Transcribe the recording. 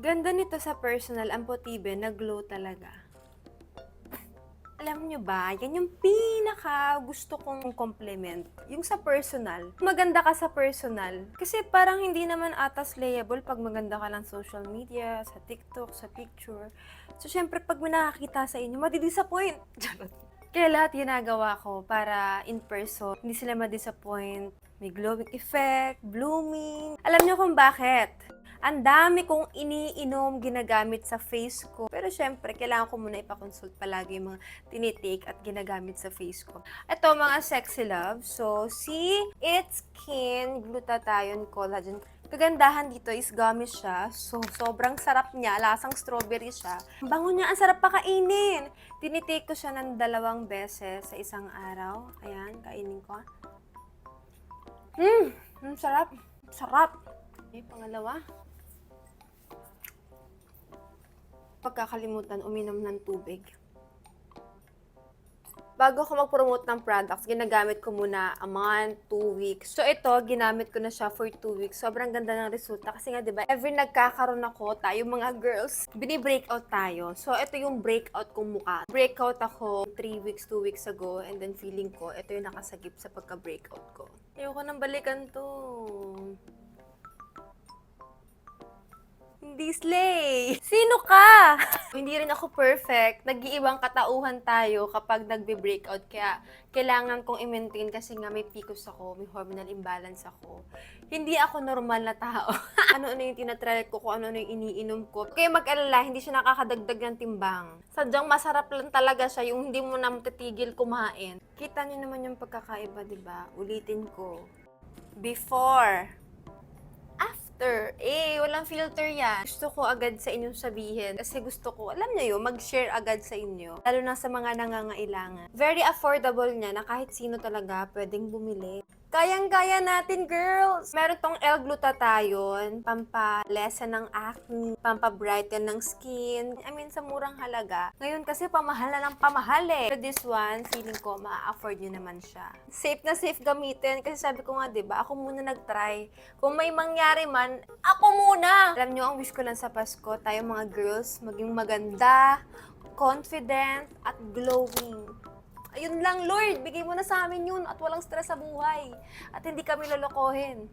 Ganda nito sa personal, ang Potibe, nag-glow talaga. Alam nyo ba, yan yung pinaka gusto kong compliment. Yung sa personal. Maganda ka sa personal. Kasi parang hindi naman atas layable pag maganda ka lang social media, sa TikTok, sa picture. So, syempre, pag may nakakita sa inyo, madidisappoint. Charot. Kaya lahat ginagawa ko para in person, hindi sila ma-disappoint. May glowing effect, blooming. Alam niyo kung bakit? Ang dami kong iniinom, ginagamit sa face ko. Pero syempre, kailangan ko muna ipakonsult palagi yung mga tinitake at ginagamit sa face ko. Ito, mga sexy love. So, si It's Skin Glutathione Collagen. Kagandahan dito is gummy siya. So, sobrang sarap niya. Lasang strawberry siya. Ang bango niya, ang sarap pakainin. Tinitake ko siya ng 2 beses sa isang araw. Ayan, kainin ko. Sarap. Sarap. Okay, pangalawa. Pagkakalimutan, uminom ng tubig. Bago ako mag-promote ng products, ginagamit ko muna a month, 2 weeks. So ito, ginamit ko na siya for 2 weeks. Sobrang ganda ng resulta kasi nga 'di ba, every nagkakaroon ako, tayo mga girls, bini-breakout tayo. So ito yung breakout kong mukha. Breakout ako 3 weeks, 2 weeks ago, and then feeling ko, ito yung nakasagip sa pagka-breakout ko. Ayoko nang balikan to. Hindi slay! Sino ka? Hindi rin ako perfect. Nag-iibang katauhan tayo kapag nagbe-breakout. Kaya kailangan kong i-maintain kasi nga may PCOS ako, may hormonal imbalance ako. Hindi ako normal na tao. Ano-ano yung tinatry ko, kung ano-ano yung iniinom ko. Kaya mag-alala, hindi siya nakakadagdag ng timbang. Sadyang masarap lang talaga siya, yung hindi mo na matitigil kumain. Kita niyo naman yung pagkakaiba, di ba? Ulitin ko. Before. Walang filter yan. Gusto ko agad sa inyong sabihin kasi gusto ko, alam niyo yun, mag-share agad sa inyo. Lalo na sa mga nangangailangan. Very affordable niya na kahit sino talaga pwedeng bumili. Kayang-kaya natin, girls! Meron tong L-glutathione, pampalesen ng acne, pampabrighten ng skin. I mean, sa murang halaga. Ngayon kasi pamahal na ng pamahal eh. Pero this one, feeling ko, ma-afford nyo naman siya. Safe na safe gamitin. Kasi sabi ko nga, diba, ako muna nag-try. Kung may mangyari man, ako muna! Alam nyo, ang wish ko lang sa Pasko, tayo mga girls, maging maganda, confident, at glowing. Ayun lang, Lord, bigay mo na sa amin yun at walang stress sa buhay. At hindi kami lolokohin.